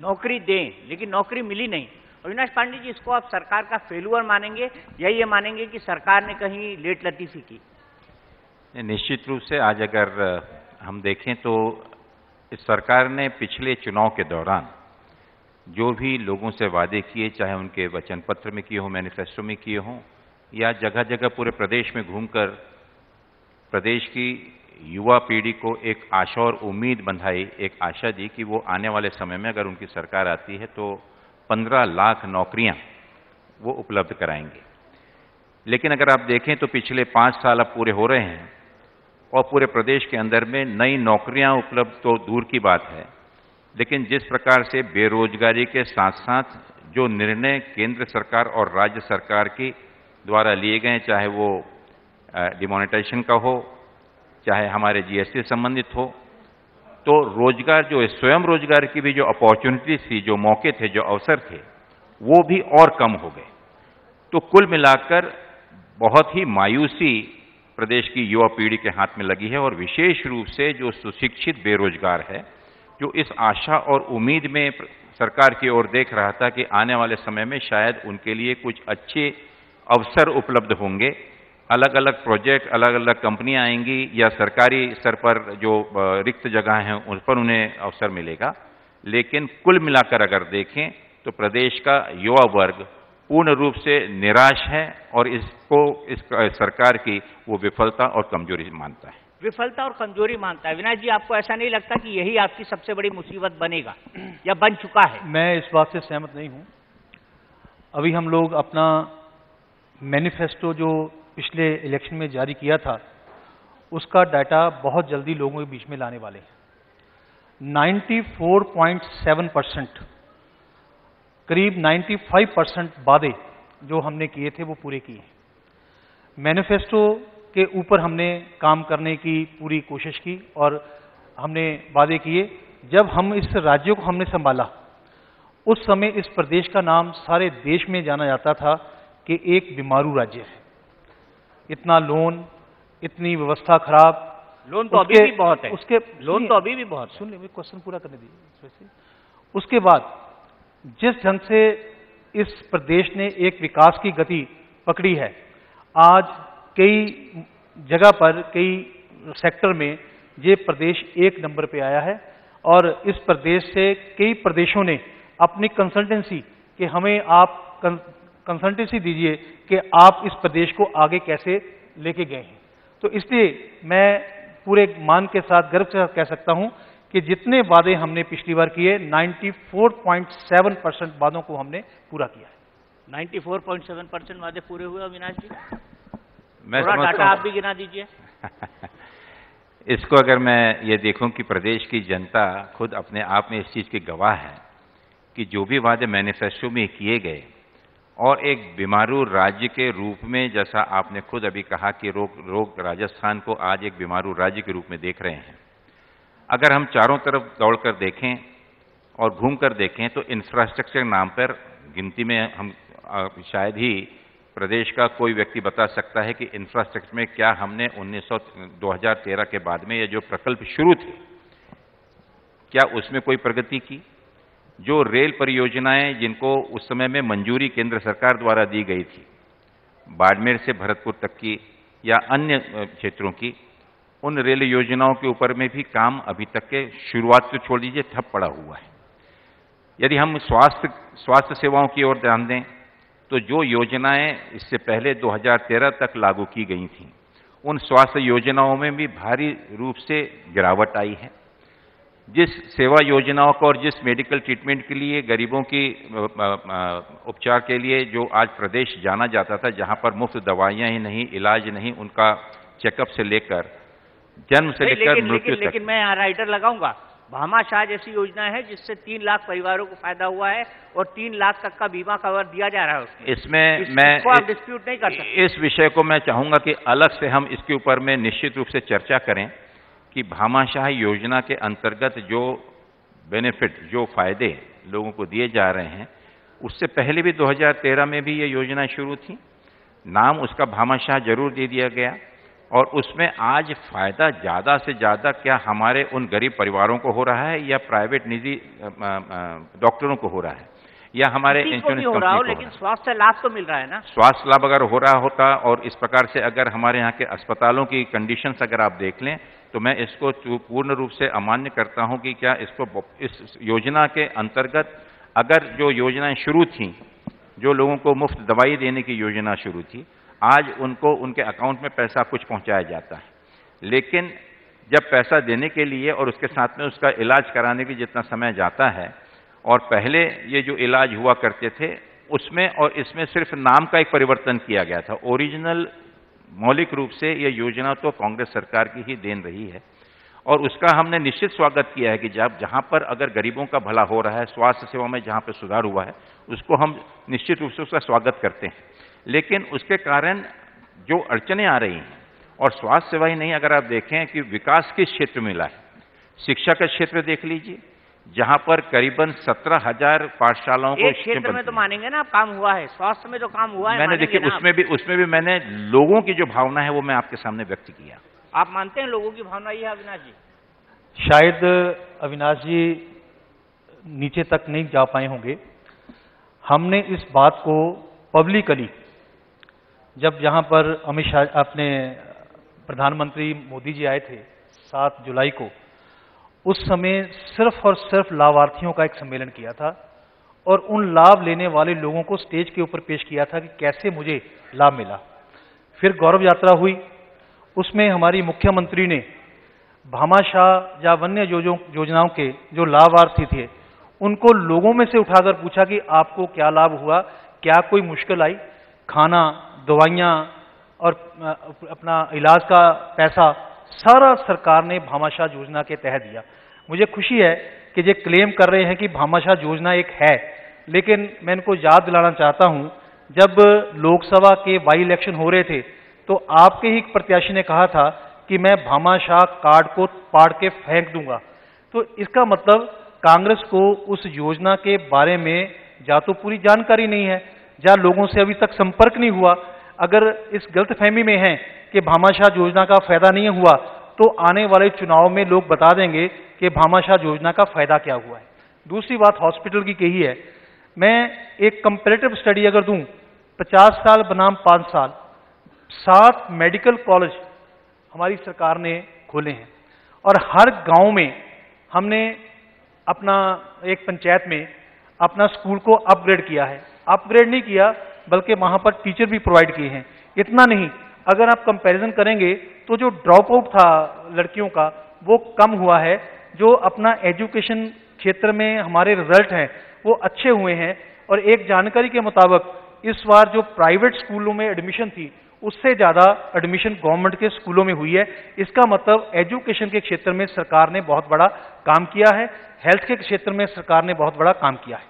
नौकरी दें, लेकिन नौकरी मिली नहीं। अविनाश पांडे जी, इसको आप सरकार का फेल्यूर मानेंगे या ये मानेंगे कि सरकार ने कहीं लेट लतीफी की? निश्चित रूप से आज अगर हम देखें तो इस सरकार ने पिछले चुनाव के दौरान जो भी लोगों से वादे किए, चाहे उनके वचन पत्र में किए हों, मैनिफेस्टो में किए हों, या जगह जगह पूरे प्रदेश में घूमकर प्रदेश की युवा पीढ़ी को एक आशा और उम्मीद बंधाई, एक आशा दी कि वो आने वाले समय में अगर उनकी सरकार आती है तो 15 लाख नौकरियां वो उपलब्ध कराएंगे। लेकिन अगर आप देखें तो पिछले 5 साल अब पूरे हो रहे हैं और पूरे प्रदेश के अंदर में नई नौकरियां उपलब्ध तो दूर की बात है, लेकिन जिस प्रकार से बेरोजगारी के साथ साथ जो निर्णय केंद्र सरकार और राज्य सरकार की द्वारा लिए गए, चाहे वो डिमोनेटाइजेशन का हो, चाहे हमारे जीएसटी संबंधित हो, तो रोजगार जो है, स्वयं रोजगार की भी जो अपॉर्चुनिटीज थी, जो मौके थे, जो अवसर थे, वो भी और कम हो गए। तो कुल मिलाकर बहुत ही मायूसी प्रदेश की युवा पीढ़ी के हाथ में लगी है और विशेष रूप से जो सुशिक्षित बेरोजगार है, जो इस आशा और उम्मीद में सरकार की ओर देख रहा था कि आने वाले समय में शायद उनके लिए कुछ अच्छे अवसर उपलब्ध होंगे, अलग अलग प्रोजेक्ट, अलग अलग कंपनियां आएंगी या सरकारी स्तर पर जो रिक्त जगह हैं उन पर उन्हें अवसर मिलेगा। लेकिन कुल मिलाकर अगर देखें तो प्रदेश का युवा वर्ग पूर्ण रूप से निराश है और इसको इस सरकार की वो विफलता और कमजोरी मानता है। विफलता और कमजोरी मानता है। अविनाश जी, आपको ऐसा नहीं लगता कि यही आपकी सबसे बड़ी मुसीबत बनेगा या बन चुका है? मैं इस बात से सहमत नहीं हूं। अभी हम लोग अपना मैनिफेस्टो जो पिछले इलेक्शन में जारी किया था, उसका डाटा बहुत जल्दी लोगों के बीच में लाने वाले हैं। 94.7%, करीब 95% वादे जो हमने किए थे वो पूरे किए। मैनिफेस्टो के ऊपर हमने काम करने की पूरी कोशिश की और हमने वादे किए। जब हम इस राज्य को हमने संभाला, उस समय इस प्रदेश का नाम सारे देश में जाना जाता था कि एक बीमारू राज्य है। इतना लोन, इतनी व्यवस्था खराब। लोन तो अभी भी बहुत है। उसके लोन तो अभी भी बहुत। सुन लीजिए, क्वेश्चन पूरा करने दीजिए। उसके बाद जिस ढंग से इस प्रदेश ने एक विकास की गति पकड़ी है, आज कई जगह पर, कई सेक्टर में ये प्रदेश 1 नंबर पे आया है और इस प्रदेश से कई प्रदेशों ने अपनी कंसल्टेंसी कि हमें आप कंसल्टेंसी दीजिए कि आप इस प्रदेश को आगे कैसे लेके गए हैं। तो इसलिए मैं पूरे मान के साथ, गर्व के साथ कह सकता हूं कि जितने वादे हमने पिछली बार किए, 94.7% वादों को हमने पूरा किया है। 94.7% वादे पूरे हुए। अविनाश जी, मैं थोड़ा डाटा आप भी गिना दीजिए। इसको अगर मैं ये देखूं कि प्रदेश की जनता खुद अपने आप में इस चीज की गवाह है कि जो भी वादे मैनिफेस्टो में किए गए और एक बीमारू राज्य के रूप में, जैसा आपने खुद अभी कहा कि लोग राजस्थान को आज एक बीमारू राज्य के रूप में देख रहे हैं, अगर हम चारों तरफ दौड़कर देखें और घूमकर देखें तो इंफ्रास्ट्रक्चर नाम पर गिनती में हम शायद ही प्रदेश का कोई व्यक्ति बता सकता है कि इंफ्रास्ट्रक्चर में क्या हमने 2013 के बाद में ये जो प्रकल्प शुरू थे, क्या उसमें कोई प्रगति की? जो रेल परियोजनाएं जिनको उस समय में मंजूरी केंद्र सरकार द्वारा दी गई थी, बाड़मेर से भरतपुर तक की या अन्य क्षेत्रों की, उन रेल योजनाओं के ऊपर में भी काम अभी तक के शुरुआत तो छोड़ दीजिए, ठप पड़ा हुआ है। यदि हम स्वास्थ्य सेवाओं की ओर ध्यान दें तो जो योजनाएं इससे पहले 2013 तक लागू की गई थीं, उन स्वास्थ्य योजनाओं में भी भारी रूप से गिरावट आई है। जिस सेवा योजनाओं को और जिस मेडिकल ट्रीटमेंट के लिए, गरीबों की उपचार के लिए जो आज प्रदेश जाना जाता था, जहां पर मुफ्त दवाइयां ही नहीं, इलाज नहीं, उनका चेकअप से लेकर जन्म से लेकर मृत्यु तक। लेकिन मैं यहाँ राइटर लगाऊंगा, भामाशाह जैसी योजना है जिससे 3 लाख परिवारों को फायदा हुआ है और 3 लाख तक का बीमा कवर दिया जा रहा है उसमें। इसमें मैं डिस्प्यूट नहीं कर सकते। इस विषय को मैं चाहूंगा कि अलग से हम इसके ऊपर में निश्चित रूप से चर्चा करें कि भामाशाह योजना के अंतर्गत जो बेनिफिट, जो फायदे लोगों को दिए जा रहे हैं, उससे पहले भी 2013 में भी ये योजना शुरू थी। नाम उसका भामाशाह जरूर दे दिया गया और उसमें आज फायदा ज्यादा से ज्यादा क्या हमारे उन गरीब परिवारों को हो रहा है या प्राइवेट निजी डॉक्टरों को हो रहा है या हमारे इंश्योरेंस कंपनी को हो रहा है? लेकिन स्वास्थ्य लाभ तो मिल रहा है ना। स्वास्थ्य लाभ अगर हो रहा होता और इस प्रकार से अगर हमारे यहाँ के अस्पतालों की कंडीशंस अगर आप देख लें तो मैं इसको पूर्ण रूप से अमान्य करता हूं कि क्या इसको इस योजना के अंतर्गत अगर जो योजनाएं शुरू थी, जो लोगों को मुफ्त दवाई देने की योजना शुरू थी, आज उनको उनके अकाउंट में पैसा कुछ पहुंचाया जाता है, लेकिन जब पैसा देने के लिए और उसके साथ में उसका इलाज कराने के जितना समय जाता है और पहले ये जो इलाज हुआ करते थे उसमें और इसमें सिर्फ नाम का एक परिवर्तन किया गया था। ओरिजिनल मौलिक रूप से ये योजना तो कांग्रेस सरकार की ही देन रही है और उसका हमने निश्चित स्वागत किया है कि जब जहां पर अगर गरीबों का भला हो रहा है, स्वास्थ्य सेवा में जहां पर सुधार हुआ है, उसको हम निश्चित रूप से उसका स्वागत करते हैं। लेकिन उसके कारण जो अड़चनें आ रही हैं, और स्वास्थ्य सेवा ही नहीं, अगर आप देखें कि विकास किस क्षेत्र में मिला है, शिक्षा का क्षेत्र देख लीजिए जहां पर करीबन 17,000 पाठशालाओं को क्षेत्र में तो मानेंगे ना काम हुआ है, स्वास्थ्य में तो काम हुआ है। मैंने देखिए उसमें भी मैंने लोगों की जो भावना है वो मैं आपके सामने व्यक्त किया। आप मानते हैं लोगों की भावना ये है अविनाश जी? शायद अविनाश जी नीचे तक नहीं जा पाए होंगे। हमने इस बात को पब्लिकली जब यहां पर अमित शाह अपने प्रधानमंत्री मोदी जी आए थे 7 जुलाई को, उस समय सिर्फ और सिर्फ लाभार्थियों का एक सम्मेलन किया था और उन लाभ लेने वाले लोगों को स्टेज के ऊपर पेश किया था कि कैसे मुझे लाभ मिला। फिर गौरव यात्रा हुई, उसमें हमारी मुख्यमंत्री ने भामाशाह या वन्य योजनाओं के जो लाभार्थी थे उनको लोगों में से उठाकर पूछा कि आपको क्या लाभ हुआ, क्या कोई मुश्किल आई, खाना, दवाइयां और अपना इलाज का पैसा सारा सरकार ने भामाशाह योजना के तहत दिया। मुझे खुशी है कि ये क्लेम कर रहे हैं कि भामाशाह योजना एक है, लेकिन मैं इनको याद दिलाना चाहता हूं, जब लोकसभा के बाई इलेक्शन हो रहे थे तो आपके ही प्रत्याशी ने कहा था कि मैं भामाशाह कार्ड को पाड़ के फेंक दूंगा। तो इसका मतलब कांग्रेस को उस योजना के बारे में या तो पूरी जानकारी नहीं है या लोगों से अभी तक संपर्क नहीं हुआ। अगर इस गलतफहमी में है कि भामाशाह योजना का फायदा नहीं हुआ तो आने वाले चुनाव में लोग बता देंगे कि भामाशाह योजना का फायदा क्या हुआ है। दूसरी बात हॉस्पिटल की कही है, मैं एक कंपैरेटिव स्टडी अगर दूं, 50 साल बनाम 5 साल, 7 मेडिकल कॉलेज हमारी सरकार ने खोले हैं और हर गांव में हमने अपना एक पंचायत में अपना स्कूल को अपग्रेड किया है। अपग्रेड नहीं किया बल्कि वहां पर टीचर भी प्रोवाइड किए हैं। इतना नहीं, अगर आप कंपैरिजन करेंगे तो जो ड्रॉप आउट था लड़कियों का वो कम हुआ है। जो अपना एजुकेशन क्षेत्र में हमारे रिजल्ट हैं वो अच्छे हुए हैं और एक जानकारी के मुताबिक इस बार जो प्राइवेट स्कूलों में एडमिशन थी उससे ज्यादा एडमिशन गवर्नमेंट के स्कूलों में हुई है। इसका मतलब एजुकेशन के क्षेत्र में सरकार ने बहुत बड़ा काम किया है, हेल्थ के क्षेत्र में सरकार ने बहुत बड़ा काम किया है।